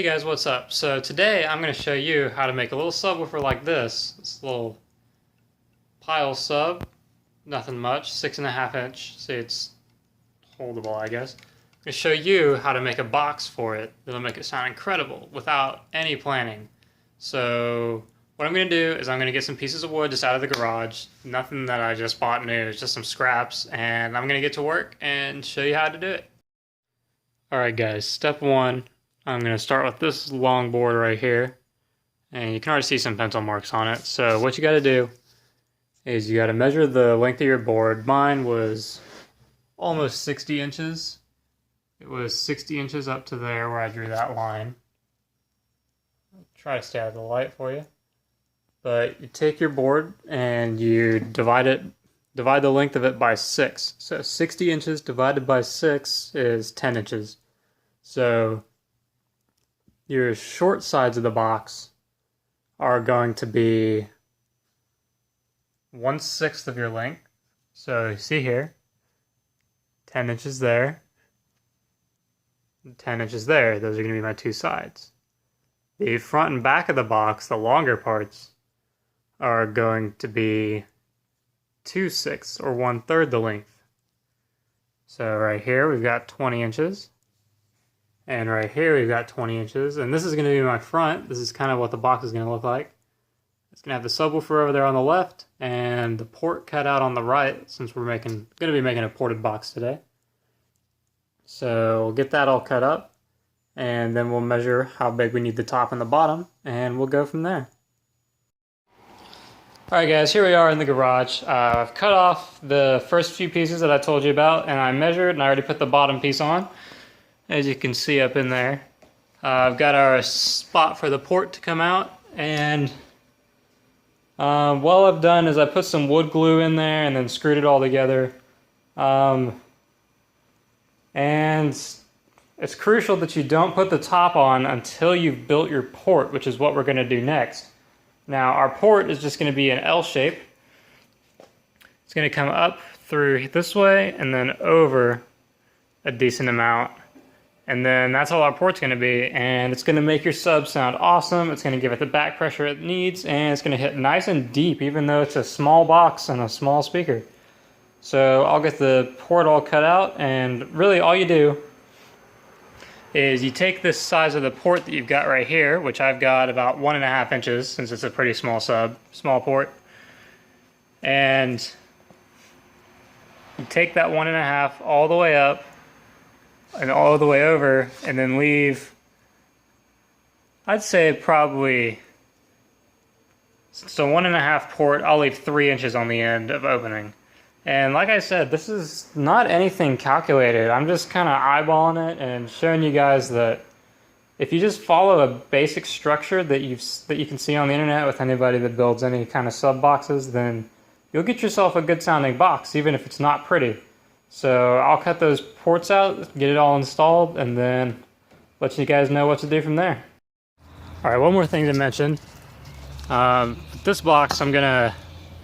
Hey guys, what's up? So today I'm going to show you how to make a little subwoofer like this little pile sub, nothing much, 6.5 inch, see it's holdable I guess. I'm going to show you how to make a box for it that'll make it sound incredible without any planning. So what I'm going to do is I'm going to get some pieces of wood just out of the garage, nothing that I just bought new, it's just some scraps, and I'm going to get to work and show you how to do it. Alright guys, step one. I'm going to start with this long board right here, and you can already see some pencil marks on it. So what you got to do is you got to measure the length of your board. Mine was almost 60 inches. It was 60 inches up to there where I drew that line. I'll try to stay out of the light for you. But you take your board and you divide the length of it by 6. So 60 inches divided by 6 is 10 inches. So your short sides of the box are going to be 1/6 of your length. So you see here, 10 inches there, 10 inches there. Those are going to be my two sides. The front and back of the box, the longer parts, are going to be 2/6 or 1/3 the length. So right here we've got 20 inches. And right here we've got 20 inches, and this is going to be my front. This is kind of what the box is going to look like. It's going to have the subwoofer over there on the left, and the port cut out on the right, since we're going to be making a ported box today. So we'll get that all cut up, and then we'll measure how big we need the top and the bottom, and we'll go from there. Alright guys, here we are in the garage. I've cut off the first few pieces that I told you about, and I measured, and I already put the bottom piece on. As you can see up in there, I've got our spot for the port to come out, and what I've done is I put some wood glue in there and then screwed it all together. And it's crucial that you don't put the top on until you've built your port, which is what we're going to do next. Now our port is just going to be an L shape. It's going to come up through this way and then over a decent amount. And then that's all our port's going to be, and it's going to make your sub sound awesome. It's going to give it the back pressure it needs, and it's going to hit nice and deep, even though it's a small box and a small speaker. So I'll get the port all cut out, and really all you do is you take this size of the port that you've got right here, which I've got about 1.5 inches, since it's a pretty small port, and you take that 1.5 all the way up, and all the way over, and then leave, I'd say probably, so 1.5 port, I'll leave 3 inches on the end of opening. And like I said, this is not anything calculated. I'm just kind of eyeballing it and showing you guys that if you just follow a basic structure that you can see on the internet with anybody that builds any kind of sub boxes, then you'll get yourself a good sounding box, even if it's not pretty. So I'll cut those ports out, get it all installed, and then let you guys know what to do from there. Alright, one more thing to mention. This box, I'm going to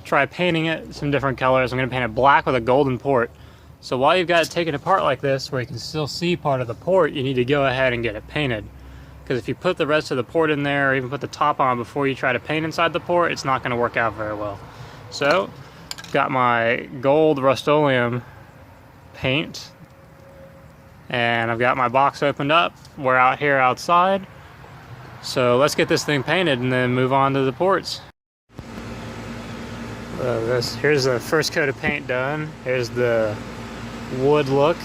try painting it some different colors. I'm going to paint it black with a golden port. So while you've got it taken apart like this, where you can still see part of the port, you need to go ahead and get it painted. Because if you put the rest of the port in there, or even put the top on before you try to paint inside the port, it's not going to work out very well. So, got my gold Rust-Oleum paint, and I've got my box opened up. We're out here outside, so let's get this thing painted and then move on to the ports. Here's the first coat of paint done. Here's the wood look.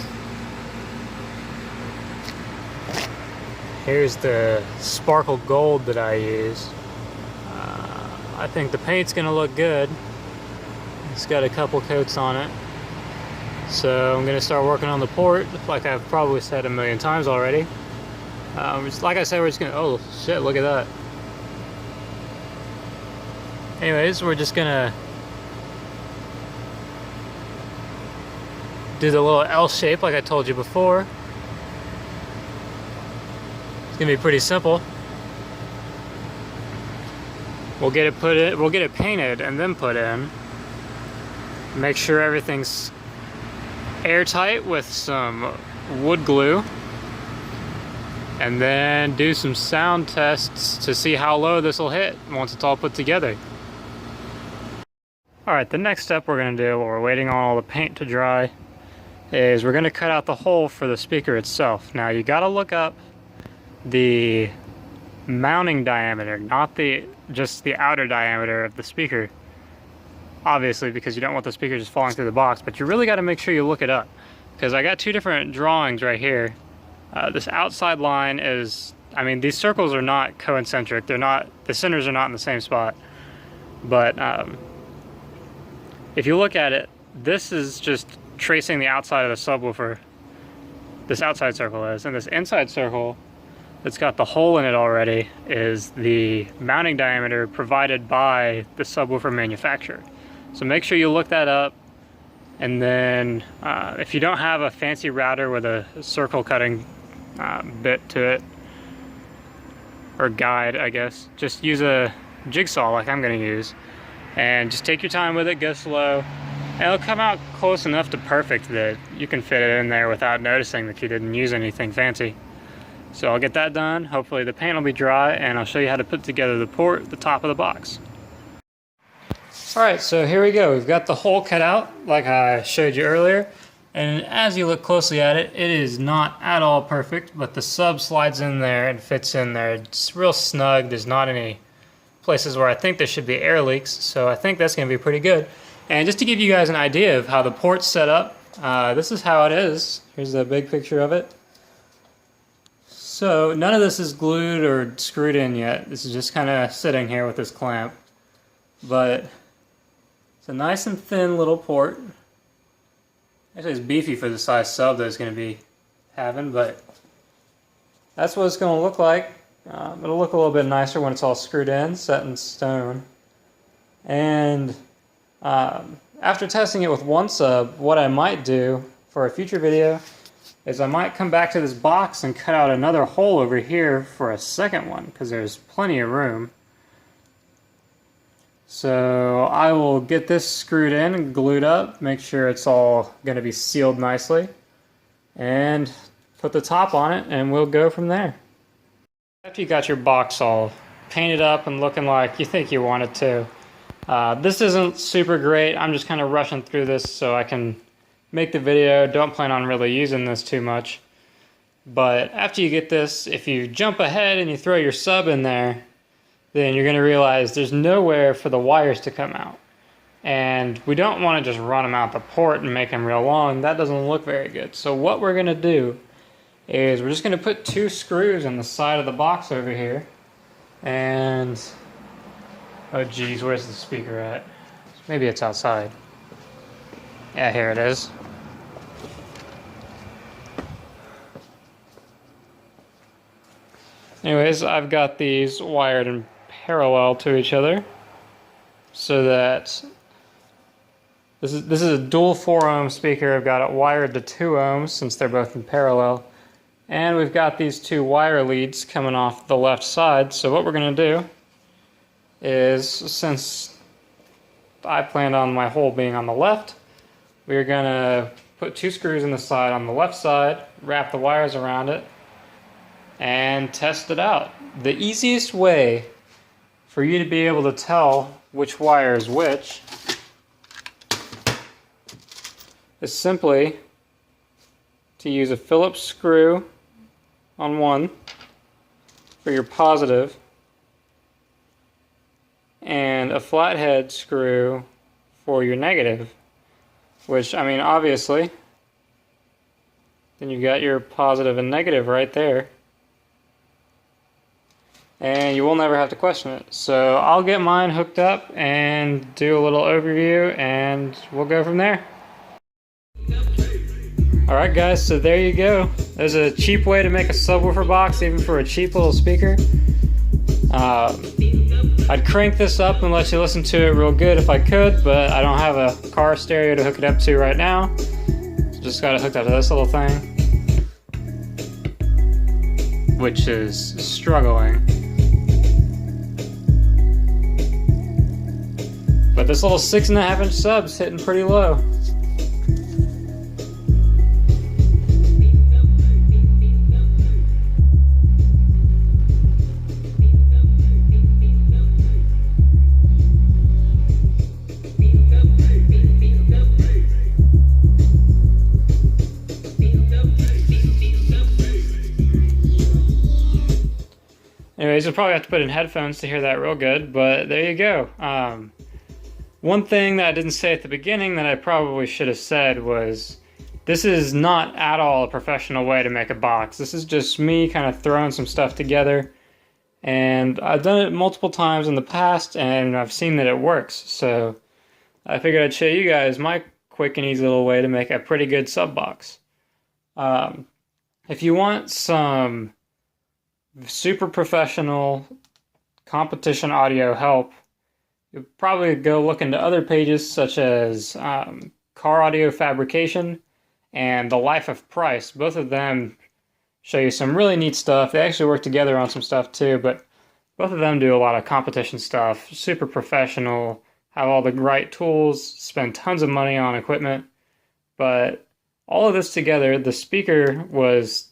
Here's the sparkle gold that I use. I think the paint's gonna look good. It's got a couple coats on it. So I'm going to start working on the port, like I've probably said a million times already. Like I said, we're just going to, oh shit, look at that. Anyways, we're just going to do the little L shape like I told you before. It's going to be pretty simple. We'll get it painted and then put in. Make sure everything's airtight with some wood glue. and then do some sound tests to see how low this will hit once it's all put together. Alright, the next step we're going to do while we're waiting on all the paint to dry is we're going to cut out the hole for the speaker itself. Now you got to look up the mounting diameter, not just the outer diameter of the speaker, obviously, because you don't want the speaker just falling through the box, but you really got to make sure you look it up, because I got two different drawings right here. This outside line is, I mean, these circles are not concentric, they're not, the centers are not in the same spot, but if you look at it, this is just tracing the outside of the subwoofer. This outside circle is, and this inside circle that's got the hole in it already is the mounting diameter provided by the subwoofer manufacturer. So make sure you look that up, and then if you don't have a fancy router with a circle cutting bit to it, or guide, I guess, just use a jigsaw like I'm going to use, and just take your time with it, go slow, and it'll come out close enough to perfect that you can fit it in there without noticing that you didn't use anything fancy. So I'll get that done, hopefully the paint will be dry, and I'll show you how to put together the port at the top of the box. Alright, so here we go. We've got the hole cut out like I showed you earlier, and as you look closely at it, it is not at all perfect, but the sub slides in there and fits in there. It's real snug. There's not any places where I think there should be air leaks, so I think that's going to be pretty good. And just to give you guys an idea of how the port's set up, this is how it is. Here's a big picture of it. So none of this is glued or screwed in yet. This is just kind of sitting here with this clamp. But it's a nice and thin little port. Actually, it's beefy for the size sub that it's going to be having, but that's what it's going to look like. It'll look a little bit nicer when it's all screwed in, set in stone. And after testing it with one sub, what I might do for a future video is I might come back to this box and cut out another hole over here for a second one, because there's plenty of room. So I will get this screwed in and glued up, make sure it's all going to be sealed nicely, and put the top on it, and we'll go from there. After you got your box all painted up and looking like you think you want it to, this isn't super great. I'm just kind of rushing through this so I can make the video. Don't plan on really using this too much. But after you get this, if you jump ahead and you throw your sub in there, then you're going to realize there's nowhere for the wires to come out. And we don't want to just run them out the port and make them real long. That doesn't look very good. So what we're going to do is we're just going to put two screws on the side of the box over here. And oh geez, where's the speaker at? Maybe it's outside. Yeah, here it is. Anyways, I've got these wired in parallel to each other, so that this is a dual 4 ohm speaker. I've got it wired to 2 ohms since they're both in parallel, and we've got these two wire leads coming off the left side. So what we're going to do is, since I planned on my hole being on the left, we're going to put two screws in the side on the left side, wrap the wires around it, and test it out. The easiest way for you to be able to tell which wire is which is simply to use a Phillips screw on one for your positive and a flathead screw for your negative, which, I mean, obviously, then you got your positive and negative right there, and you will never have to question it. So I'll get mine hooked up and do a little overview, and we'll go from there. Alright guys, so there you go. There's a cheap way to make a subwoofer box, even for a cheap little speaker. I'd crank this up and let you listen to it real good if I could, but I don't have a car stereo to hook it up to right now. So just got it hooked up to this little thing, which is struggling. But this little 6.5 inch sub's hitting pretty low. Anyways, you'll probably have to put in headphones to hear that real good, but there you go. One thing that I didn't say at the beginning that I probably should have said was, this is not at all a professional way to make a box. This is just me kind of throwing some stuff together. And I've done it multiple times in the past, and I've seen that it works. So I figured I'd show you guys my quick and easy little way to make a pretty good sub box. If you want some super professional competition audio help, you'll probably go look into other pages such as Car Audio Fabrication and The Life of Price. Both of them show you some really neat stuff. They actually work together on some stuff too, but both of them do a lot of competition stuff, super professional, have all the right tools, spend tons of money on equipment. But all of this together, the speaker was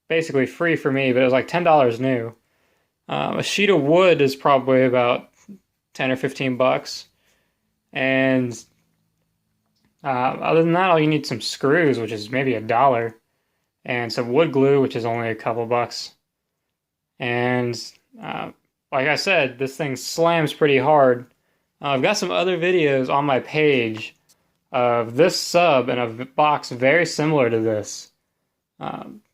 basically free for me, but it was like $10 new. A sheet of wood is probably about 10 or 15 bucks. And other than that, all you need some screws, which is maybe $1, and some wood glue, which is only a couple bucks. And like I said, this thing slams pretty hard. I've got some other videos on my page of this sub and a box very similar to this.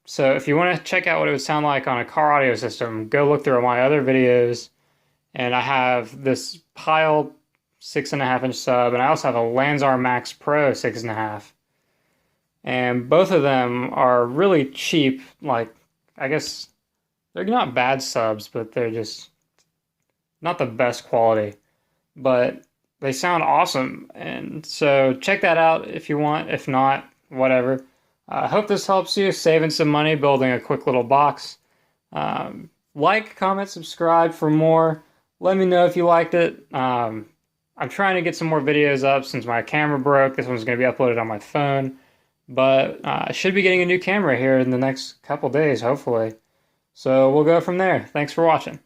So if you want to check out what it would sound like on a car audio system, go look through my other videos. And I have this Pile 6.5-inch sub, and I also have a Lanzar Max Pro 6.5. And both of them are really cheap. Like, I guess they're not bad subs, but they're just not the best quality. But they sound awesome. And so check that out if you want. If not, whatever. I hope this helps you saving some money building a quick little box. Like, comment, subscribe for more. Let me know if you liked it. I'm trying to get some more videos up since my camera broke. This one's going to be uploaded on my phone. But I should be getting a new camera here in the next couple days, hopefully. So we'll go from there. Thanks for watching.